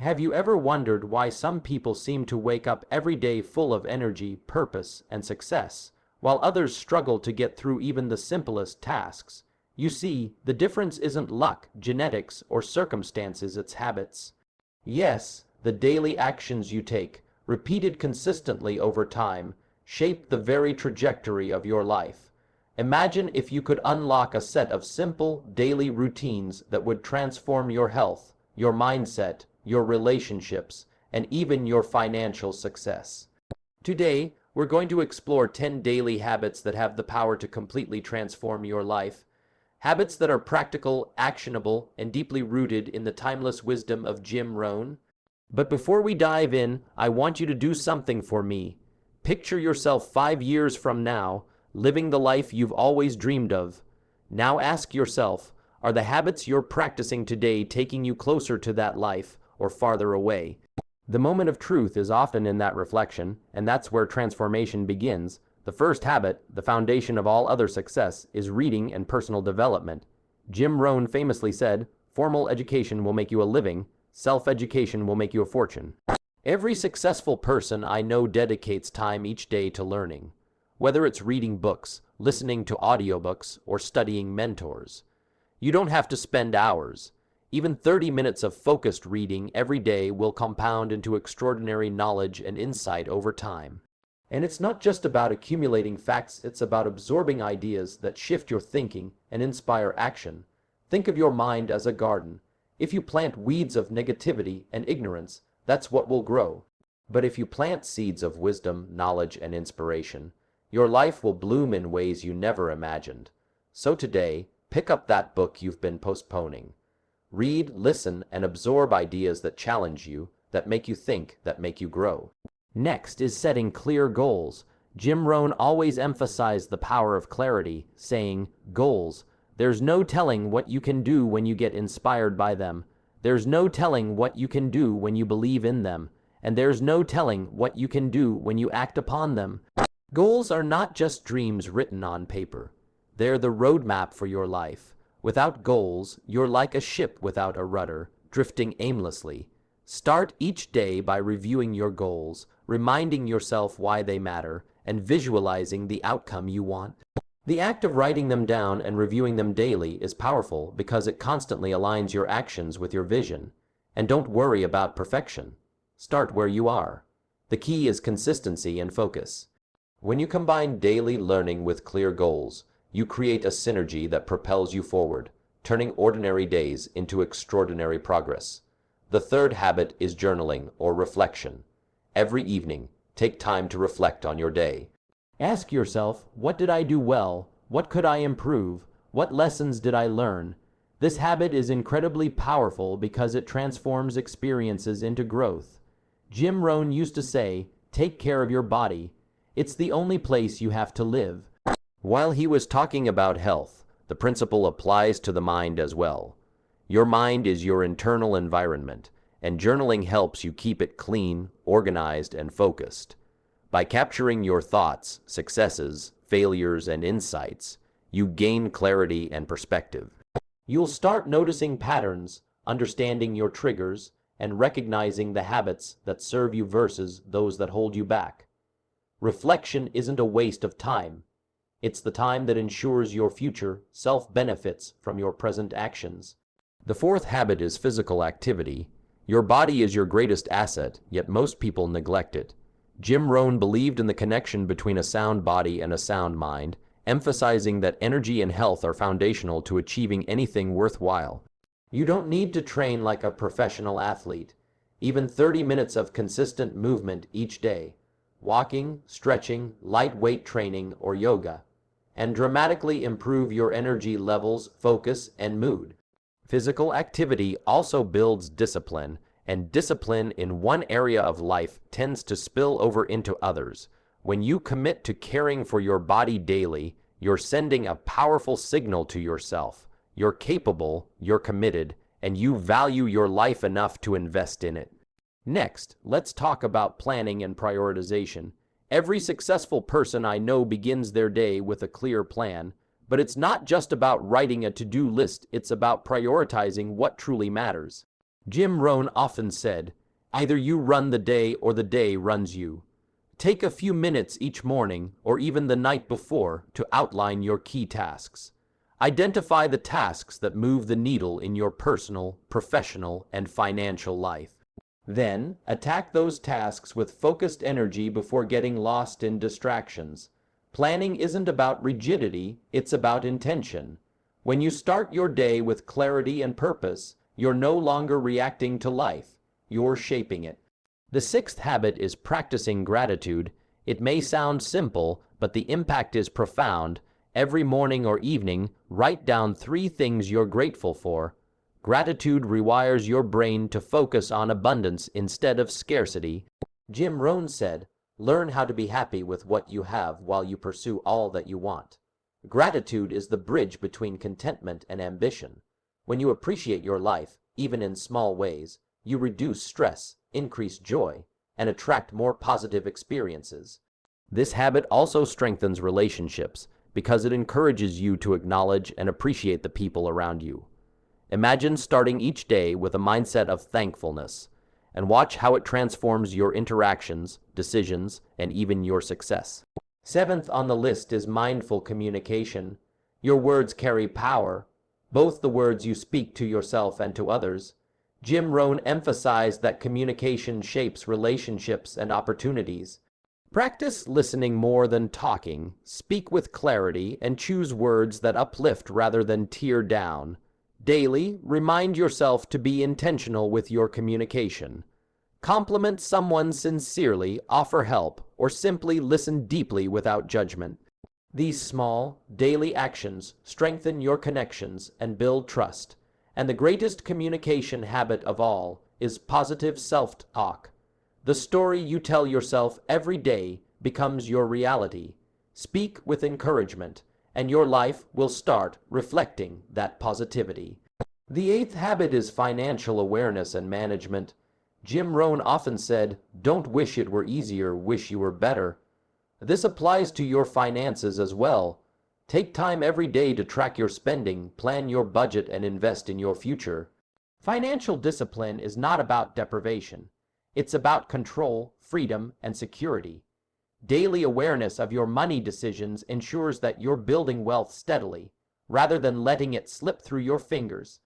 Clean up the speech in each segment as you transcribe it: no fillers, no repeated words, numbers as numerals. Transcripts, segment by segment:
Have you ever wondered why some people seem to wake up every day full of energy, purpose, and success, while others struggle to get through even the simplest tasks? You see, the difference isn't luck, genetics, or circumstances, it's habits. Yes, the daily actions you take, repeated consistently over time, shape the very trajectory of your life. Imagine if you could unlock a set of simple, daily routines that would transform your health, your mindset, your relationships, and even your financial success. Today, we're going to explore 10 daily habits that have the power to completely transform your life. Habits that are practical, actionable, and deeply rooted in the timeless wisdom of Jim Rohn. But before we dive in, I want you to do something for me. Picture yourself 5 years from now, living the life you've always dreamed of. Now ask yourself, are the habits you're practicing today taking you closer to that life or farther away? The moment of truth is often in that reflection, and that's where transformation begins. The first habit, the foundation of all other success, is reading and personal development. Jim Rohn famously said, "Formal education will make you a living, self-education will make you a fortune." Every successful person I know dedicates time each day to learning, whether it's reading books, listening to audiobooks, or studying mentors. You don't have to spend hours. Even 30 minutes of focused reading every day will compound into extraordinary knowledge and insight over time. And it's not just about accumulating facts, it's about absorbing ideas that shift your thinking and inspire action. Think of your mind as a garden. If you plant weeds of negativity and ignorance, that's what will grow. But if you plant seeds of wisdom, knowledge, and inspiration, your life will bloom in ways you never imagined. So today, pick up that book you've been postponing. Read, listen, and absorb ideas that challenge you, that make you think, that make you grow. Next is setting clear goals. Jim Rohn always emphasized the power of clarity, saying, "Goals. There's no telling what you can do when you get inspired by them. There's no telling what you can do when you believe in them. And there's no telling what you can do when you act upon them." Goals are not just dreams written on paper. They're the roadmap for your life. Without goals, you're like a ship without a rudder, drifting aimlessly. Start each day by reviewing your goals, reminding yourself why they matter, and visualizing the outcome you want. The act of writing them down and reviewing them daily is powerful because it constantly aligns your actions with your vision. And don't worry about perfection. Start where you are. The key is consistency and focus. When you combine daily learning with clear goals, you create a synergy that propels you forward, turning ordinary days into extraordinary progress. The third habit is journaling or reflection. Every evening, take time to reflect on your day. Ask yourself, what did I do well? What could I improve? What lessons did I learn? This habit is incredibly powerful because it transforms experiences into growth. Jim Rohn used to say, "Take care of your body. It's the only place you have to live." While he was talking about health, the principle applies to the mind as well. Your mind is your internal environment, and journaling helps you keep it clean, organized, and focused. By capturing your thoughts, successes, failures, and insights, you gain clarity and perspective. You'll start noticing patterns, understanding your triggers, and recognizing the habits that serve you versus those that hold you back. Reflection isn't a waste of time. It's the time that ensures your future self benefits from your present actions. The fourth habit is physical activity. Your body is your greatest asset, yet most people neglect it. Jim Rohn believed in the connection between a sound body and a sound mind, emphasizing that energy and health are foundational to achieving anything worthwhile. You don't need to train like a professional athlete. Even 30 minutes of consistent movement each day, walking, stretching, light weight training, or yoga, and dramatically improve your energy levels, focus, and mood. Physical activity also builds discipline, and discipline in one area of life tends to spill over into others. When you commit to caring for your body daily, you're sending a powerful signal to yourself. You're capable, you're committed, and you value your life enough to invest in it. Next, let's talk about planning and prioritization. Every successful person I know begins their day with a clear plan, but it's not just about writing a to-do list, it's about prioritizing what truly matters. Jim Rohn often said, "Either you run the day or the day runs you." Take a few minutes each morning or even the night before to outline your key tasks. Identify the tasks that move the needle in your personal, professional, and financial life. Then, attack those tasks with focused energy before getting lost in distractions. Planning isn't about rigidity, it's about intention. When you start your day with clarity and purpose, you're no longer reacting to life, you're shaping it. The sixth habit is practicing gratitude. It may sound simple, but the impact is profound. Every morning or evening, write down 3 things you're grateful for. Gratitude rewires your brain to focus on abundance instead of scarcity. Jim Rohn said, "Learn how to be happy with what you have while you pursue all that you want." Gratitude is the bridge between contentment and ambition. When you appreciate your life, even in small ways, you reduce stress, increase joy, and attract more positive experiences. This habit also strengthens relationships because it encourages you to acknowledge and appreciate the people around you. Imagine starting each day with a mindset of thankfulness, and watch how it transforms your interactions, decisions, and even your success. Seventh on the list is mindful communication. Your words carry power, both the words you speak to yourself and to others. Jim Rohn emphasized that communication shapes relationships and opportunities. Practice listening more than talking, speak with clarity, and choose words that uplift rather than tear down. Daily, remind yourself to be intentional with your communication. Compliment someone sincerely, offer help, or simply listen deeply without judgment. These small, daily actions strengthen your connections and build trust. And the greatest communication habit of all is positive self-talk. The story you tell yourself every day becomes your reality. Speak with encouragement, and your life will start reflecting that positivity. The eighth habit is financial awareness and management. Jim Rohn often said, "Don't wish it were easier, wish you were better." This applies to your finances as well. Take time every day to track your spending, plan your budget, and invest in your future. Financial discipline is not about deprivation. It's about control, freedom, and security. Daily awareness of your money decisions ensures that you're building wealth steadily, rather than letting it slip through your fingers.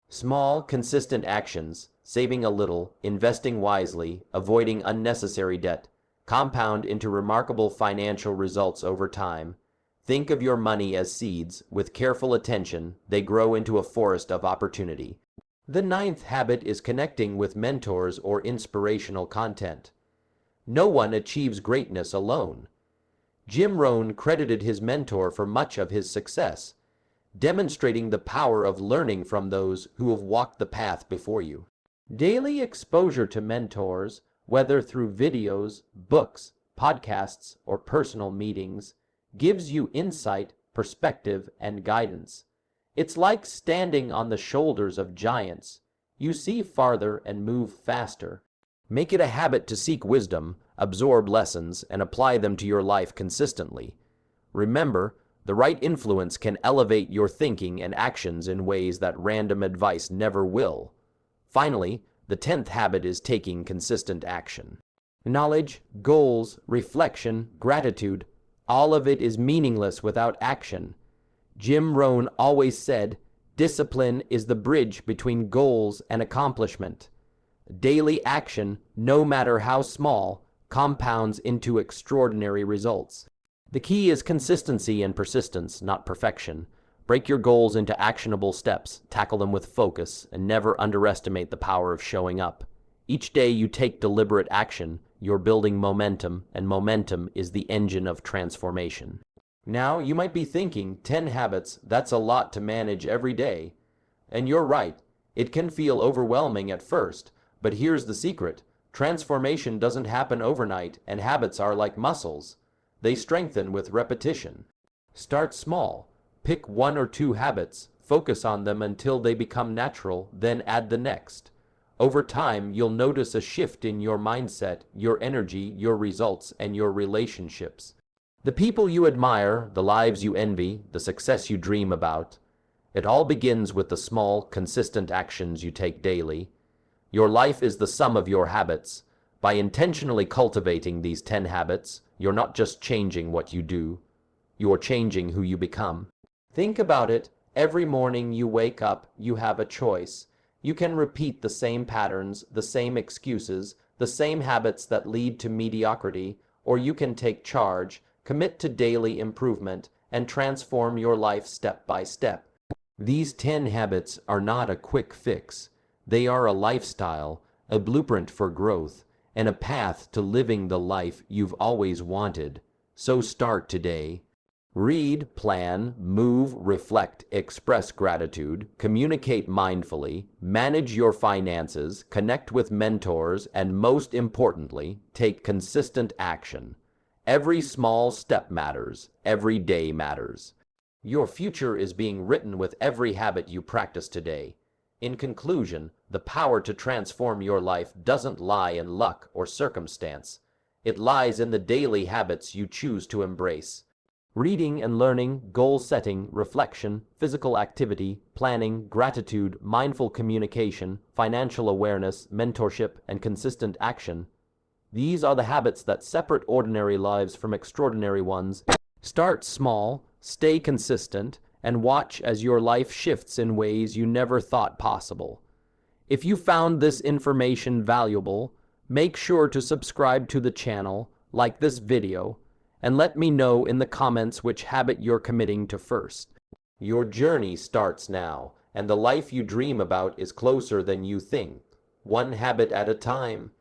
Small, consistent actions, saving a little, investing wisely, avoiding unnecessary debt, compound into remarkable financial results over time. Think of your money as seeds. With careful attention, they grow into a forest of opportunity. The ninth habit is connecting with mentors or inspirational content. No one achieves greatness alone. Jim Rohn credited his mentor for much of his success, demonstrating the power of learning from those who have walked the path before you. Daily exposure to mentors, whether through videos, books, podcasts, or personal meetings, gives you insight, perspective, and guidance. It's like standing on the shoulders of giants. You see farther and move faster. Make it a habit to seek wisdom, absorb lessons, and apply them to your life consistently. Remember, the right influence can elevate your thinking and actions in ways that random advice never will. Finally, the 10th habit is taking consistent action. Knowledge, goals, reflection, gratitude, all of it is meaningless without action. Jim Rohn always said, "Discipline is the bridge between goals and accomplishment." Daily action, no matter how small, compounds into extraordinary results. The key is consistency and persistence, not perfection. Break your goals into actionable steps, tackle them with focus, and never underestimate the power of showing up. Each day you take deliberate action, you're building momentum, and momentum is the engine of transformation. Now, you might be thinking, 10 habits, that's a lot to manage every day. And you're right, it can feel overwhelming at first, but here's the secret. Transformation doesn't happen overnight, and habits are like muscles. They strengthen with repetition. Start small. Pick 1 or 2 habits, focus on them until they become natural, then add the next. Over time, you'll notice a shift in your mindset, your energy, your results, and your relationships. The people you admire, the lives you envy, the success you dream about, it all begins with the small, consistent actions you take daily. Your life is the sum of your habits. By intentionally cultivating these 10 habits, you're not just changing what you do, you're changing who you become. Think about it. Every morning you wake up, you have a choice. You can repeat the same patterns, the same excuses, the same habits that lead to mediocrity, or you can take charge, commit to daily improvement, and transform your life step by step. These 10 habits are not a quick fix. They are a lifestyle, a blueprint for growth, and a path to living the life you've always wanted. So start today. Read, plan, move, reflect, express gratitude, communicate mindfully, manage your finances, connect with mentors, and most importantly, take consistent action. Every small step matters. Every day matters. Your future is being written with every habit you practice today. In conclusion, the power to transform your life doesn't lie in luck or circumstance. It lies in the daily habits you choose to embrace. Reading and learning, goal setting, reflection, physical activity, planning, gratitude, mindful communication, financial awareness, mentorship, and consistent action. These are the habits that separate ordinary lives from extraordinary ones. Start small, stay consistent, and watch as your life shifts in ways you never thought possible. If you found this information valuable, make sure to subscribe to the channel, like this video, and let me know in the comments which habit you're committing to first. Your journey starts now, and the life you dream about is closer than you think. One habit at a time.